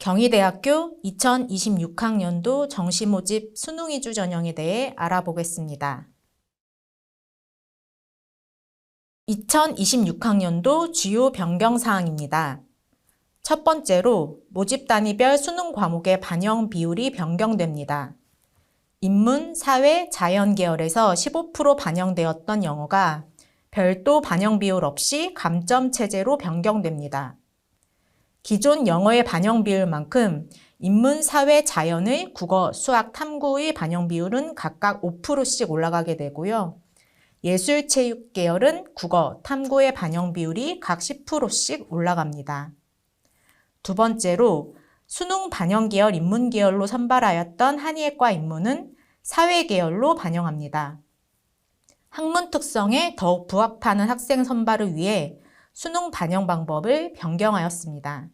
경희대학교 2026학년도 정시모집 수능 이주 전형에 대해 알아보겠습니다. 2026학년도 주요 변경사항입니다. 첫 번째로 모집 단위별 수능 과목의 반영 비율이 변경됩니다. 인문, 사회, 자연 계열에서 15% 반영되었던 영어가 별도 반영 비율 없이 감점 체제로 변경됩니다. 기존 영어의 반영 비율만큼 인문, 사회, 자연의 국어, 수학, 탐구의 반영 비율은 각각 5%씩 올라가게 되고요. 예술, 체육 계열은 국어, 탐구의 반영 비율이 각 10%씩 올라갑니다. 두 번째로 수능 반영 계열 인문 계열로 선발하였던 한의예과 인문은 사회 계열로 반영합니다. 학문 특성에 더욱 부합하는 학생 선발을 위해 수능 반영 방법을 변경하였습니다.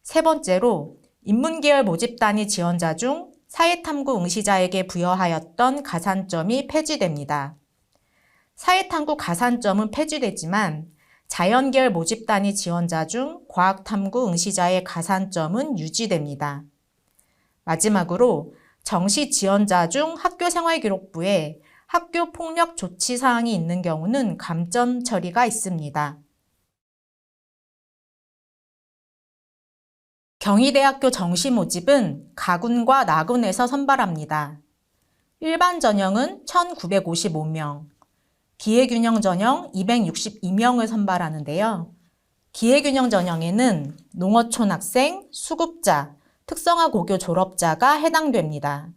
세 번째로 인문계열 모집 단위 지원자 중 사회탐구 응시자에게 부여하였던 가산점이 폐지됩니다. 사회탐구 가산점은 폐지되지만 자연계열 모집 단위 지원자 중 과학탐구 응시자의 가산점은 유지됩니다. 마지막으로 정시 지원자 중 학교생활기록부에 학교폭력 조치 사항이 있는 경우는 감점 처리가 있습니다. 경희대학교 정시 모집은 가군과 나군에서 선발합니다. 일반 전형은 1955명, 기회균형 전형 262명을 선발하는데요. 기회균형 전형에는 농어촌 학생, 수급자, 특성화 고교 졸업자가 해당됩니다.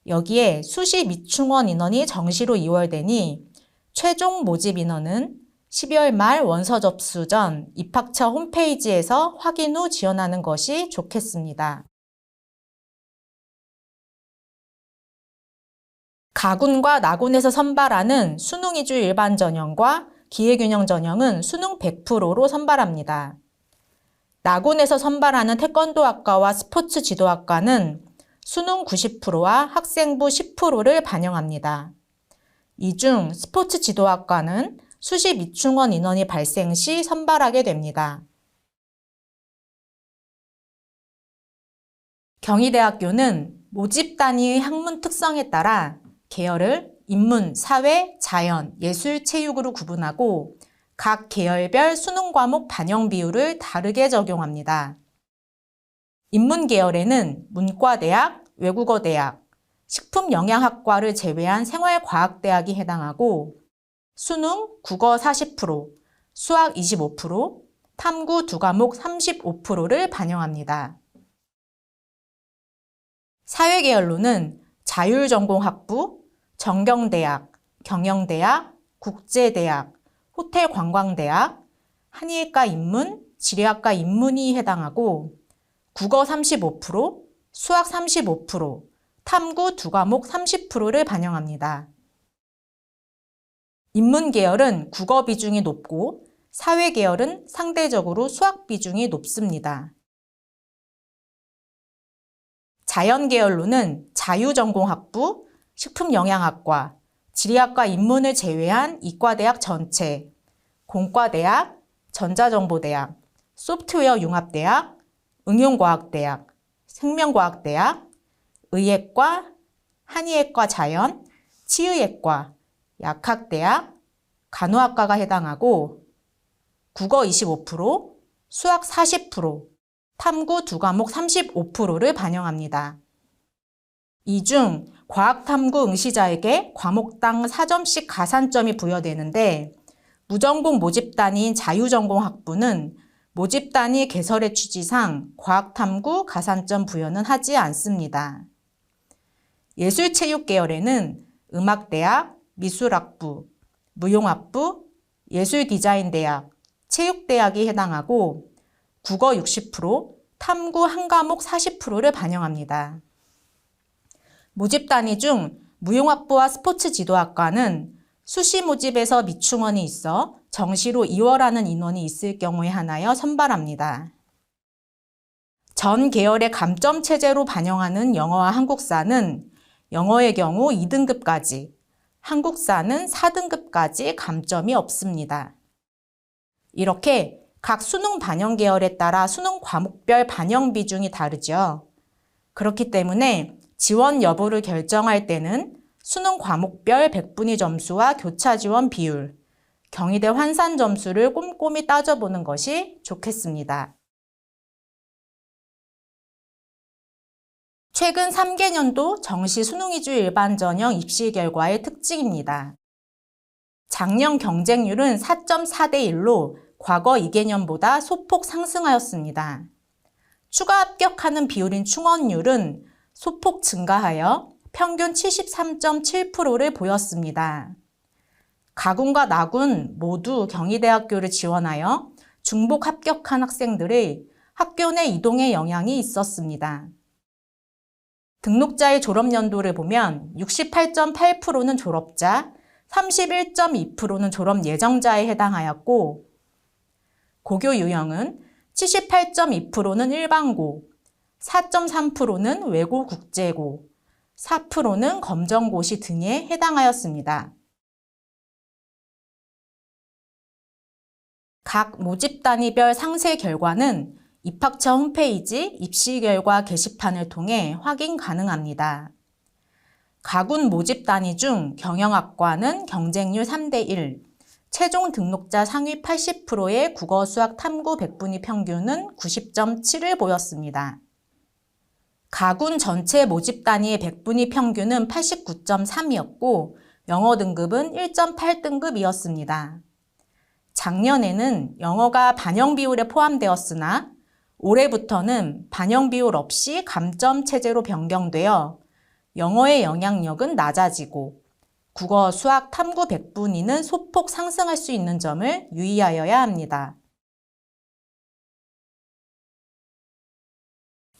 여기에 수시 미충원 인원이 정시로 이월되니 최종 모집 인원은 12월 말 원서 접수 전 입학처 홈페이지에서 확인 후 지원하는 것이 좋겠습니다. 가군과 나군에서 선발하는 수능 이주 일반 전형과 기회균형 전형은 수능 100%로 선발합니다. 나군에서 선발하는 태권도학과와 스포츠 지도학과는 수능 90%와 학생부 10%를 반영합니다. 이 중 스포츠 지도학과는 수시 미충원 인원이 발생 시 선발하게 됩니다. 경희대학교는 모집 단위의 학문 특성에 따라 계열을 인문, 사회, 자연, 예술, 체육으로 구분하고 각 계열별 수능 과목 반영 비율을 다르게 적용합니다. 인문 계열에는 문과대학, 외국어대학, 식품영양학과를 제외한 생활과학대학이 해당하고 수능, 국어 40%, 수학 25%, 탐구 2과목 35%를 반영합니다. 사회계열로는 자율전공학부, 정경대학, 경영대학, 국제대학, 호텔관광대학, 한의예과 인문, 지리학과 인문이 해당하고 국어 35%, 수학 35%, 탐구 2과목 30%를 반영합니다. 인문 계열은 국어 비중이 높고 사회 계열은 상대적으로 수학 비중이 높습니다. 자연 계열로는 자유전공학부, 식품영양학과, 지리학과 인문을 제외한 이과대학 전체, 공과대학, 전자정보대학, 소프트웨어 융합대학, 응용과학대학, 생명과학대학, 의예과, 한의예과 자연, 치의예과, 약학대학, 간호학과가 해당하고 국어 25%, 수학 40%, 탐구 2과목 35%를 반영합니다. 이 중 과학탐구 응시자에게 과목당 4점씩 가산점이 부여되는데 무전공 모집 단위인 자유전공학부는 모집 단위 개설의 취지상 과학탐구 가산점 부여는 하지 않습니다. 예술체육 계열에는 음악대학, 미술학부, 무용학부, 예술디자인대학, 체육대학이 해당하고 국어 60%, 탐구 1과목 40%를 반영합니다. 모집 단위 중 무용학부와 스포츠 지도학과는 수시 모집에서 미충원이 있어 정시로 이월하는 인원이 있을 경우에 한하여 선발합니다. 전 계열의 감점 체제로 반영하는 영어와 한국사는 영어의 경우 2등급까지, 한국사는 4등급까지 감점이 없습니다. 이렇게 각 수능 반영 계열에 따라 수능 과목별 반영 비중이 다르죠. 그렇기 때문에 지원 여부를 결정할 때는 수능 과목별 백분위 점수와 교차 지원 비율, 경희대 환산 점수를 꼼꼼히 따져보는 것이 좋겠습니다. 최근 3개년도 정시 수능 위주 일반 전형 입시 결과의 특징입니다. 작년 경쟁률은 4.4대 1로 과거 2개년보다 소폭 상승하였습니다. 추가 합격하는 비율인 충원율은 소폭 증가하여 평균 73.7%를 보였습니다. 가군과 나군 모두 경희대학교를 지원하여 중복 합격한 학생들의 학교 내 이동에 영향이 있었습니다. 등록자의 졸업연도를 보면 68.8%는 졸업자, 31.2%는 졸업 예정자에 해당하였고, 고교 유형은 78.2%는 일반고, 4.3%는 외고 국제고, 4%는 검정고시 등에 해당하였습니다. 각 모집 단위별 상세 결과는 입학처 홈페이지 입시결과 게시판을 통해 확인 가능합니다. 가군 모집 단위 중 경영학과는 경쟁률 3대 1, 최종 등록자 상위 80%의 국어, 수학, 탐구 백분위 평균은 90.7을 보였습니다. 가군 전체 모집 단위의 백분위 평균은 89.3이었고 영어 등급은 1.8등급이었습니다. 작년에는 영어가 반영 비율에 포함되었으나 올해부터는 반영 비율 없이 감점 체제로 변경되어 영어의 영향력은 낮아지고 국어, 수학, 탐구 백분위는 소폭 상승할 수 있는 점을 유의하여야 합니다.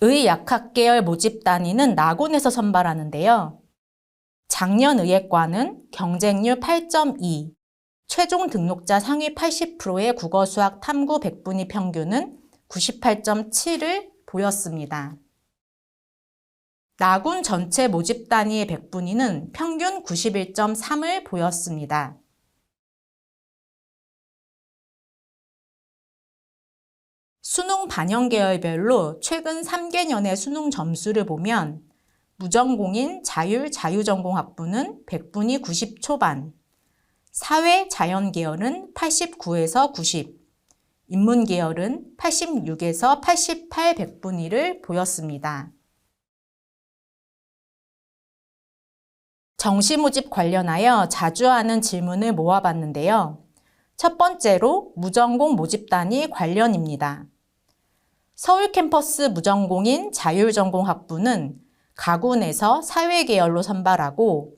의약학계열 모집 단위는 나군에서 선발하는데요. 작년 의예과는 경쟁률 8.2, 최종 등록자 상위 80%의 국어, 수학, 탐구 백분위 평균은 98.7을 보였습니다. 나군 전체 모집 단위의 백분위는 평균 91.3을 보였습니다. 수능 반영 계열별로 최근 3개년의 수능 점수를 보면 무전공인 자유전공학부는 백분위 90 초반, 사회 자연 계열은 89에서 90, 인문 계열은 86에서 88 백분위를 보였습니다. 정시 모집 관련하여 자주 하는 질문을 모아봤는데요. 첫 번째로 무전공 모집 단위 관련입니다. 서울 캠퍼스 무전공인 자율전공학부는 가군에서 사회 계열로 선발하고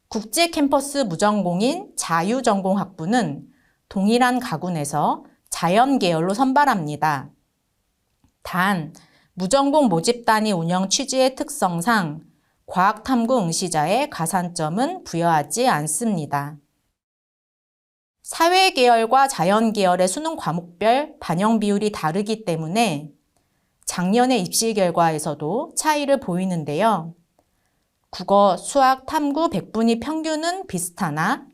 국제 캠퍼스 무전공인 자유전공학부는 동일한 가군에서 자연 계열로 선발합니다. 단, 무전공 모집 단위 운영 취지의 특성상 과학탐구 응시자의 가산점은 부여하지 않습니다. 사회 계열과 자연 계열의 수능 과목별 반영 비율이 다르기 때문에 작년의 입시 결과에서도 차이를 보이는데요. 국어, 수학, 탐구 백분위 평균은 비슷하나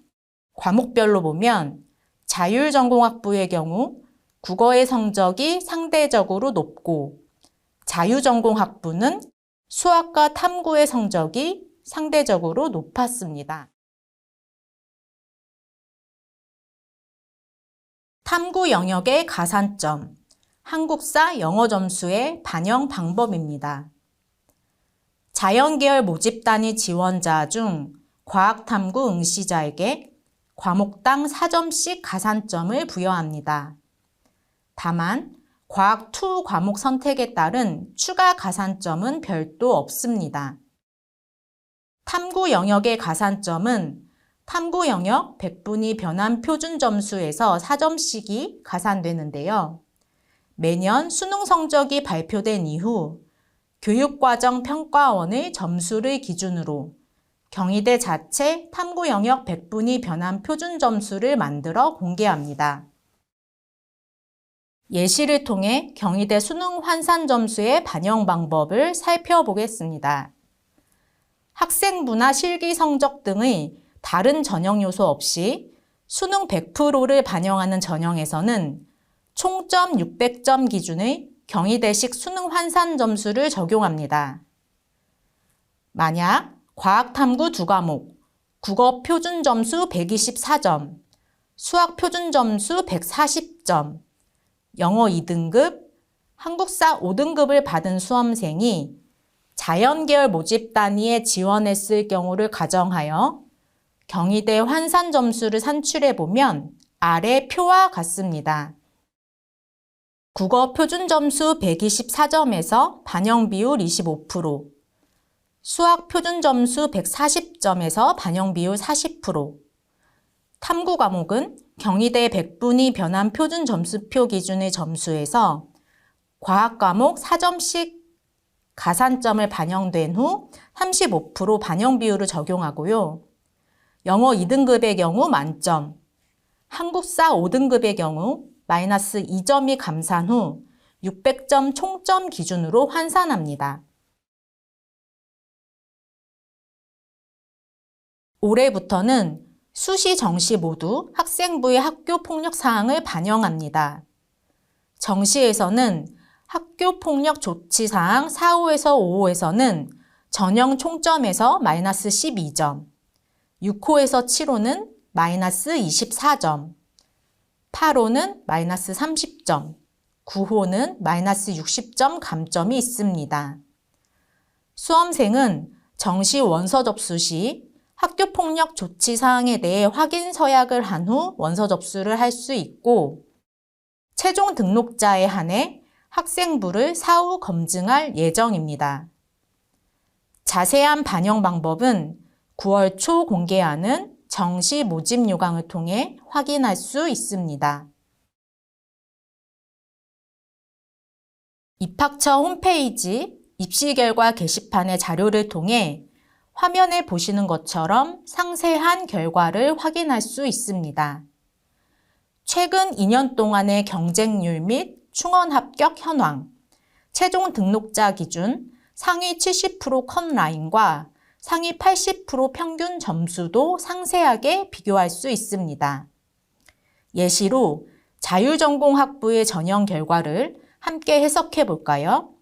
과목별로 보면 자율전공학부의 경우 국어의 성적이 상대적으로 높고 자유전공학부는 수학과 탐구의 성적이 상대적으로 높았습니다. 탐구 영역의 가산점, 한국사 영어 점수의 반영 방법입니다. 자연계열 모집 단위 지원자 중 과학탐구 응시자에게 과목당 4점씩 가산점을 부여합니다. 다만 과학 2 과목 선택에 따른 추가 가산점은 별도 없습니다. 탐구 영역의 가산점은 탐구 영역 백분위 변환 표준 점수에서 4점씩이 가산되는데요. 매년 수능 성적이 발표된 이후 교육과정 평가원의 점수를 기준으로 경희대 자체 탐구 영역 백분위 변환 표준 점수를 만들어 공개합니다. 예시를 통해 경희대 수능 환산 점수의 반영 방법을 살펴보겠습니다. 학생부나 실기 성적 등의 다른 전형 요소 없이 수능 100%를 반영하는 전형에서는 총점 600점 기준의 경희대식 수능 환산 점수를 적용합니다. 만약 과학탐구 2과목, 국어 표준 점수 124점, 수학 표준 점수 140점, 영어 2등급, 한국사 5등급을 받은 수험생이 자연계열 모집 단위에 지원했을 경우를 가정하여 경희대 환산 점수를 산출해보면 아래 표와 같습니다. 국어 표준 점수 124점에서 반영 비율 25%, 수학 표준 점수 140점에서 반영 비율 40%, 탐구 과목은 경희대 100분위 변환 표준 점수표 기준의 점수에서 과학 과목 4점씩 가산점을 반영된 후 35% 반영 비율을 적용하고요. 영어 2등급의 경우 만점, 한국사 5등급의 경우 마이너스 2점이 감산 후 600점 총점 기준으로 환산합니다. 올해부터는 수시, 정시 모두 학생부의 학교 폭력 사항을 반영합니다. 정시에서는 학교 폭력 조치 사항 4호에서 5호에서는 전형 총점에서 마이너스 12점, 6호에서 7호는 마이너스 24점, 8호는 마이너스 30점, 9호는 마이너스 60점 감점이 있습니다. 수험생은 정시 원서 접수 시 학교폭력 조치 사항에 대해 확인 서약을 한 후 원서 접수를 할 수 있고, 최종 등록자에 한해 학생부를 사후 검증할 예정입니다. 자세한 반영 방법은 9월 초 공개하는 정시 모집 요강을 통해 확인할 수 있습니다. 입학처 홈페이지 입시 결과 게시판의 자료를 통해 화면에 보시는 것처럼 상세한 결과를 확인할 수 있습니다. 최근 2년 동안의 경쟁률 및 충원 합격 현황, 최종 등록자 기준 상위 70% 컷라인과 상위 80% 평균 점수도 상세하게 비교할 수 있습니다. 예시로 자율전공학부의 전형 결과를 함께 해석해 볼까요?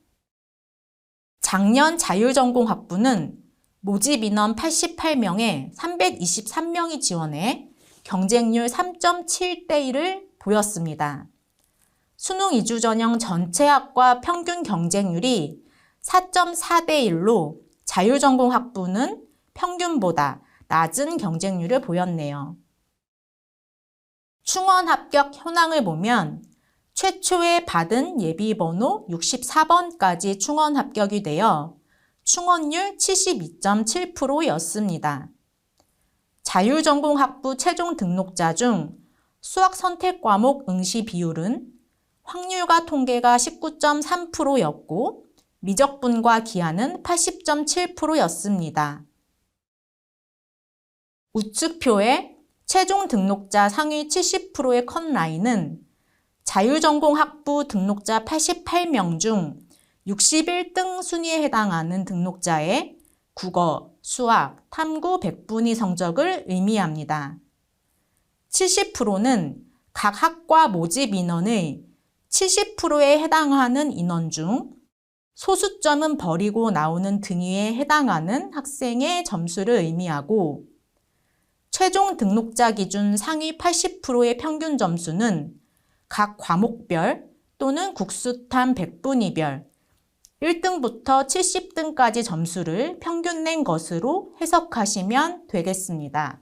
작년 자율전공학부는 모집 인원 88명에 323명이 지원해 경쟁률 3.7대 1을 보였습니다. 수능 2주 전형 전체 학과 평균 경쟁률이 4.4대 1로 자율전공학부는 평균보다 낮은 경쟁률을 보였네요. 충원 합격 현황을 보면 최초에 받은 예비번호 64번까지 충원 합격이 되어 충원율 72.7%였습니다. 자율전공학부 최종 등록자 중 수학 선택 과목 응시 비율은 확률과 통계가 19.3%였고 미적분과 기하는 80.7%였습니다. 우측표의 최종 등록자 상위 70%의 컷라인은 자율전공학부 등록자 88명 중 61등 순위에 해당하는 등록자의 국어, 수학, 탐구 100분위 성적을 의미합니다. 70%는 각 학과 모집 인원의 70%에 해당하는 인원 중 소수점은 버리고 나오는 등위에 해당하는 학생의 점수를 의미하고, 최종 등록자 기준 상위 80%의 평균 점수는 각 과목별 또는 국수탐 100분위별 1등부터 70등까지 점수를 평균 낸 것으로 해석하시면 되겠습니다.